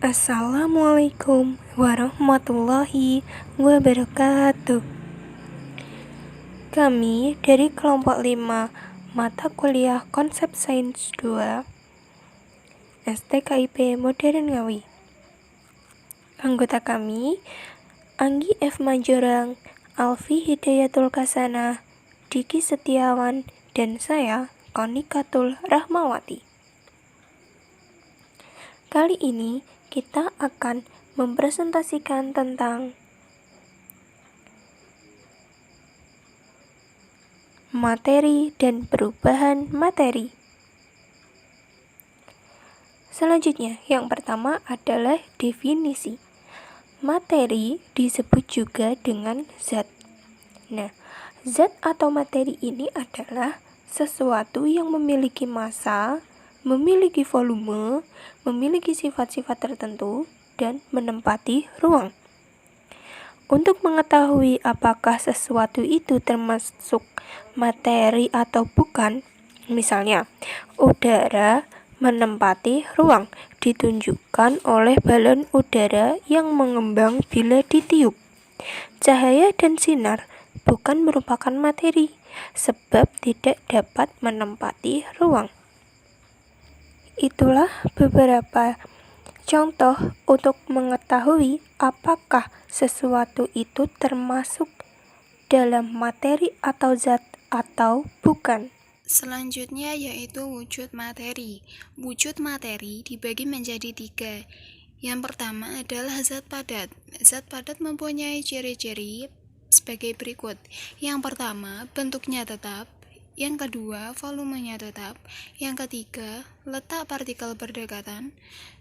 Assalamualaikum warahmatullahi wabarakatuh. Kami dari kelompok 5 mata kuliah Konsep Sains 2 STKIP Modern Ngawi. Anggota kami Anggi F. Manjorang, Alfi Hidayatul Kasana, Diki Setiawan, dan saya Konikatul Rahmawati. Kali ini kita akan mempresentasikan tentang materi dan perubahan materi. Selanjutnya, yang pertama adalah definisi. Materi disebut juga dengan zat. Nah, zat atau materi ini adalah sesuatu yang memiliki massa, memiliki volume, memiliki sifat-sifat tertentu, dan menempati ruang. Untuk mengetahui apakah sesuatu itu termasuk materi atau bukan, misalnya, udara menempati ruang ditunjukkan oleh balon udara yang mengembang bila ditiup. Cahaya dan sinar bukan merupakan materi, sebab tidak dapat menempati ruang. Itulah beberapa contoh untuk mengetahui apakah sesuatu itu termasuk dalam materi atau zat atau bukan. Selanjutnya yaitu wujud materi. Wujud materi dibagi menjadi 3. Yang pertama adalah zat padat. Zat padat mempunyai ciri-ciri sebagai berikut. Yang pertama, bentuknya tetap. Yang kedua, volumenya tetap. Yang ketiga, letak partikel berdekatan.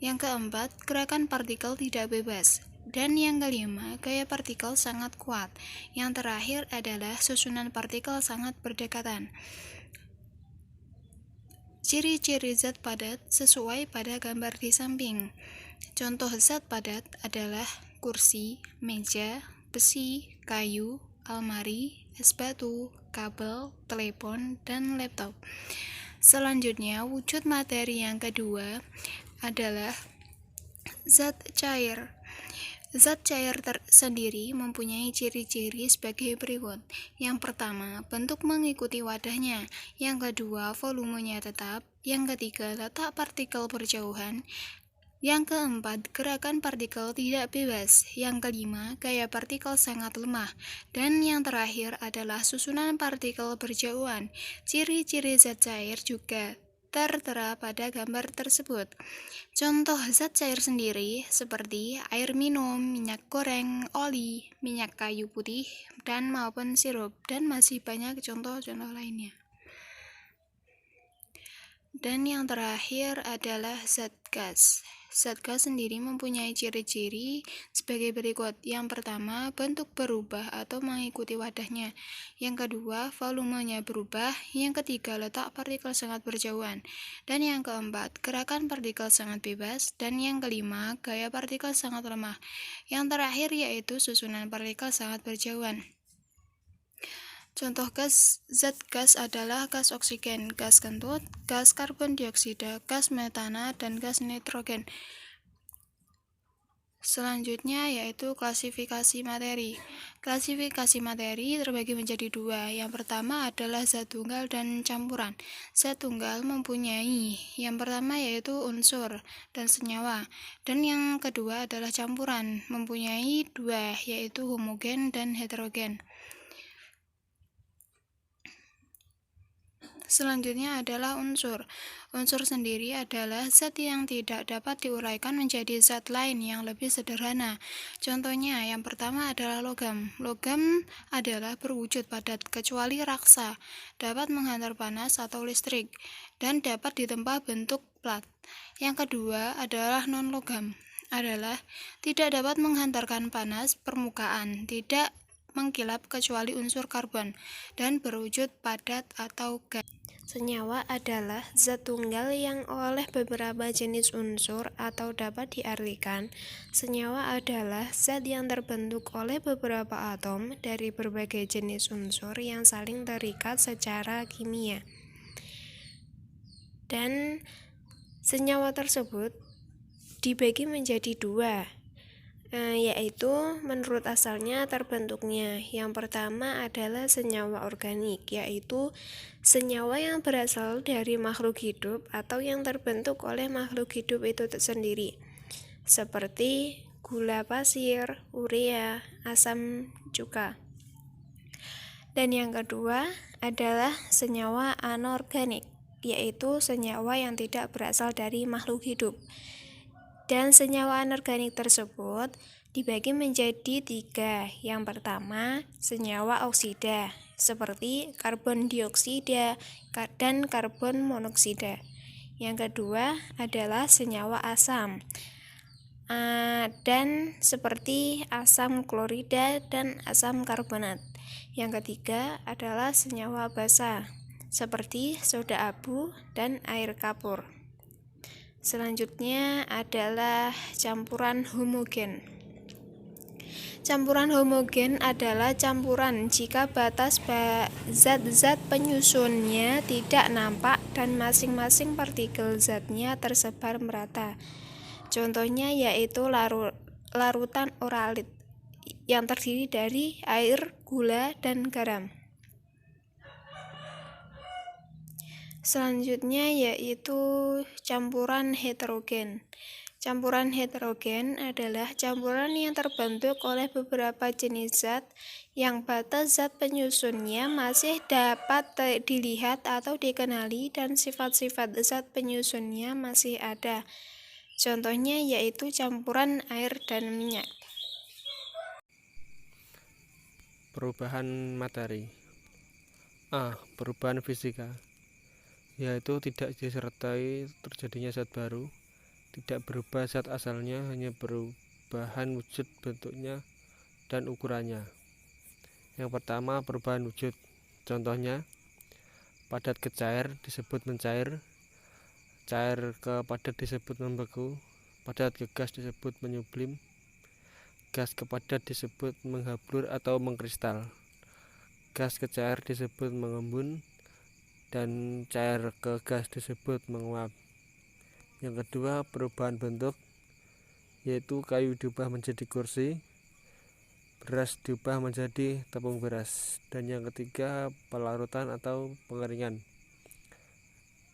Yang keempat, gerakan partikel tidak bebas. Dan yang kelima, gaya partikel sangat kuat. Yang terakhir adalah susunan partikel sangat berdekatan. Ciri-ciri zat padat sesuai pada gambar di samping. Contoh zat padat adalah kursi, meja, besi, kayu, almari, es batu, kabel, telepon, dan laptop. Selanjutnya, wujud materi yang kedua adalah zat cair. Zat cair sendiri mempunyai ciri-ciri sebagai berikut. Yang pertama, bentuk mengikuti wadahnya. Yang kedua, volumenya tetap. Yang ketiga, letak partikel berjauhan. Yang keempat, gerakan partikel tidak bebas. Yang kelima, gaya partikel sangat lemah. Dan yang terakhir adalah susunan partikel berjauhan. Ciri-ciri zat cair juga tertera pada gambar tersebut. Contoh zat cair sendiri seperti air minum, minyak goreng, oli, minyak kayu putih, dan maupun sirup, dan masih banyak contoh-contoh lainnya. Dan yang terakhir adalah zat gas. Zat gas sendiri mempunyai ciri-ciri sebagai berikut. Yang pertama, bentuk berubah atau mengikuti wadahnya. Yang kedua, volumenya berubah. Yang ketiga, letak partikel sangat berjauhan. Dan yang keempat, gerakan partikel sangat bebas. Dan yang kelima, gaya partikel sangat lemah. Yang terakhir yaitu susunan partikel sangat berjauhan. Contoh zat gas adalah gas oksigen, gas kentut, gas karbon dioksida, gas metana, dan gas nitrogen. Selanjutnya yaitu klasifikasi materi. Klasifikasi materi terbagi menjadi 2. Yang pertama adalah zat tunggal dan campuran. Zat tunggal mempunyai yang pertama yaitu unsur dan senyawa. Dan yang kedua adalah campuran, mempunyai 2 yaitu homogen dan heterogen. Selanjutnya adalah unsur. Unsur sendiri adalah zat yang tidak dapat diuraikan menjadi zat lain yang lebih sederhana. Contohnya, yang pertama adalah logam. Logam adalah berwujud padat kecuali raksa, dapat menghantar panas atau listrik, dan dapat ditempa bentuk plat. Yang kedua adalah non-logam, adalah tidak dapat menghantarkan panas permukaan, tidak mengkilap kecuali unsur karbon, dan berwujud padat atau gas. Senyawa adalah zat tunggal yang oleh beberapa jenis unsur atau dapat diartikan, senyawa adalah zat yang terbentuk oleh beberapa atom dari berbagai jenis unsur yang saling terikat secara kimia. Dan senyawa tersebut dibagi menjadi dua, yaitu menurut asalnya terbentuknya. Yang pertama adalah senyawa organik, yaitu senyawa yang berasal dari makhluk hidup atau yang terbentuk oleh makhluk hidup itu sendiri, seperti gula pasir, urea, asam cuka. Dan yang kedua adalah senyawa anorganik, yaitu senyawa yang tidak berasal dari makhluk hidup. Dan senyawa anorganik tersebut dibagi menjadi tiga. Yang pertama, senyawa oksida, seperti karbon dioksida dan karbon monoksida. Yang kedua adalah senyawa asam, dan seperti asam klorida dan asam karbonat. Yang ketiga adalah senyawa basa, seperti soda abu dan air kapur. Selanjutnya adalah campuran homogen. Campuran homogen adalah campuran jika batas zat-zat penyusunnya tidak nampak dan masing-masing partikel zatnya tersebar merata. Contohnya yaitu larutan oralit yang terdiri dari air, gula, dan garam. Selanjutnya yaitu campuran heterogen. Campuran heterogen adalah campuran yang terbentuk oleh beberapa jenis zat yang batas zat penyusunnya masih dapat dilihat atau dikenali dan sifat-sifat zat penyusunnya masih ada. Contohnya yaitu campuran air dan minyak. Perubahan materi. A. Perubahan fisika, yaitu tidak disertai terjadinya zat baru, tidak berubah zat asalnya, hanya perubahan wujud bentuknya dan ukurannya. Yang pertama, perubahan wujud. Contohnya, padat ke cair disebut mencair, cair ke padat disebut membeku, padat ke gas disebut menyublim, gas ke padat disebut menghablur atau mengkristal, gas ke cair disebut mengembun, dan cair ke gas disebut menguap. Yang kedua, perubahan bentuk, yaitu kayu diubah menjadi kursi, beras diubah menjadi tepung beras. Dan yang ketiga, pelarutan atau pengeringan,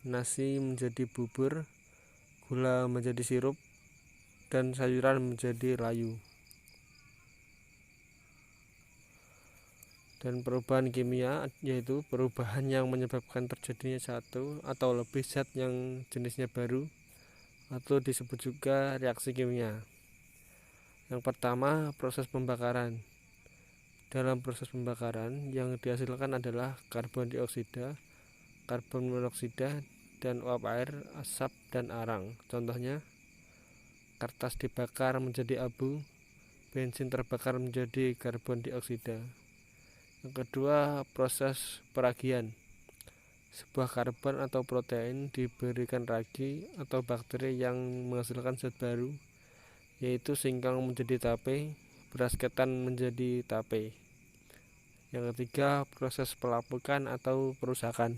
nasi menjadi bubur, gula menjadi sirup, dan sayuran menjadi layu. Dan perubahan kimia, yaitu perubahan yang menyebabkan terjadinya satu atau lebih zat yang jenisnya baru, atau disebut juga reaksi kimia. Yang pertama, proses pembakaran. Dalam proses pembakaran, yang dihasilkan adalah karbon dioksida, karbon monoksida, dan uap air, asap, dan arang. Contohnya, kertas dibakar menjadi abu, bensin terbakar menjadi karbon dioksida. Yang kedua, proses peragian. Sebuah karbon atau protein diberikan ragi atau bakteri yang menghasilkan zat baru, yaitu singkong menjadi tape, beras ketan menjadi tape. Yang ketiga, proses pelapukan atau perusakan.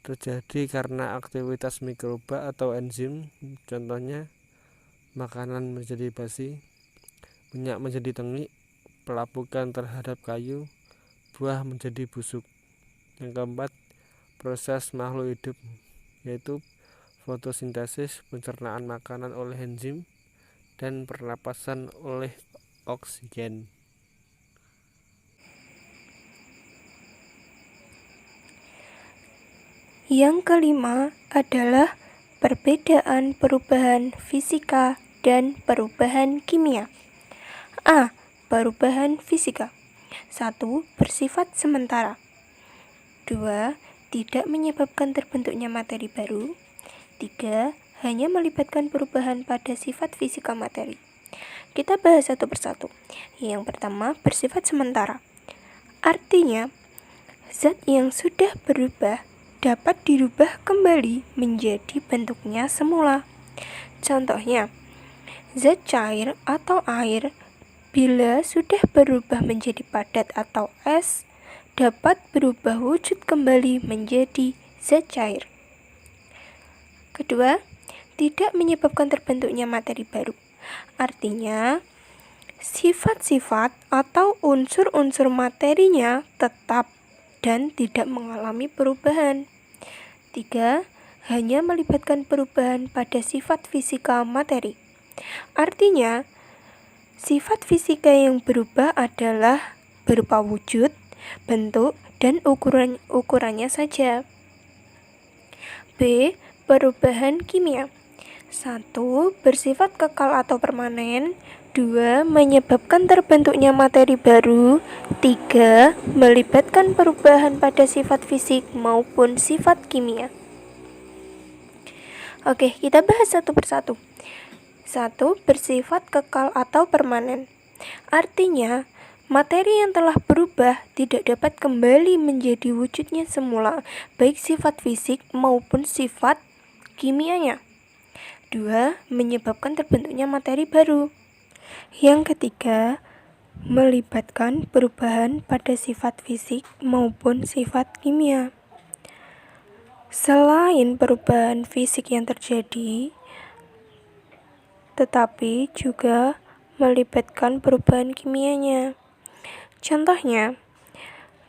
Terjadi karena aktivitas mikroba atau enzim. Contohnya, makanan menjadi basi, minyak menjadi tengik, pelapukan terhadap kayu, buah menjadi busuk. Yang keempat, proses makhluk hidup, yaitu fotosintesis, pencernaan makanan oleh enzim, dan pernapasan oleh oksigen. Yang kelima adalah perbedaan perubahan fisika dan perubahan kimia. A. Perubahan fisika. 1. Bersifat sementara. 2. Tidak menyebabkan terbentuknya materi baru. 3. Hanya melibatkan perubahan pada sifat fisika materi. Kita bahas satu persatu. Yang pertama, bersifat sementara. Artinya, zat yang sudah berubah dapat dirubah kembali menjadi bentuknya semula. Contohnya, zat cair atau air bila sudah berubah menjadi padat atau es, dapat berubah wujud kembali menjadi zat cair. Kedua, tidak menyebabkan terbentuknya materi baru. Artinya, sifat-sifat atau unsur-unsur materinya tetap dan tidak mengalami perubahan. 3. Hanya melibatkan perubahan pada sifat fisika materi. Artinya, sifat fisika yang berubah adalah berupa wujud, bentuk, dan ukurannya saja. B. Perubahan kimia. 1. Bersifat kekal atau permanen. 2. Menyebabkan terbentuknya materi baru. 3. Melibatkan perubahan pada sifat fisik maupun sifat kimia. Oke, kita bahas satu persatu. 1. Bersifat kekal atau permanen. Artinya, materi yang telah berubah tidak dapat kembali menjadi wujudnya semula, baik sifat fisik maupun sifat kimianya. 2. Menyebabkan terbentuknya materi baru. Yang ketiga, melibatkan perubahan pada sifat fisik maupun sifat kimia. Selain perubahan fisik yang terjadi, tetapi juga melibatkan perubahan kimianya. Contohnya,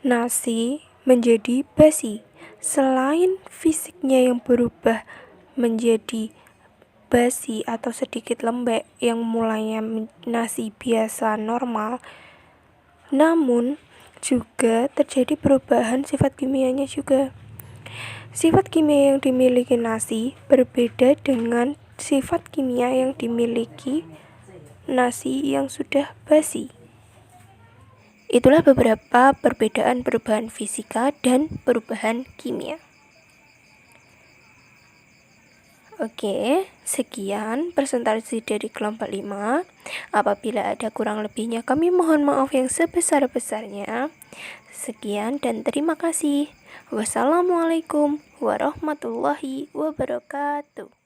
nasi menjadi basi. Selain fisiknya yang berubah menjadi basi atau sedikit lembek yang mulanya nasi biasa normal, namun juga terjadi perubahan sifat kimianya juga. Sifat kimia yang dimiliki nasi berbeda dengan sifat kimia yang dimiliki nasi yang sudah basi. Itulah beberapa perbedaan perubahan fisika dan perubahan kimia. Oke, sekian presentasi dari kelompok 5. Apabila ada kurang lebihnya kami mohon maaf yang sebesar-besarnya. Sekian dan terima kasih. Wassalamualaikum warahmatullahi wabarakatuh.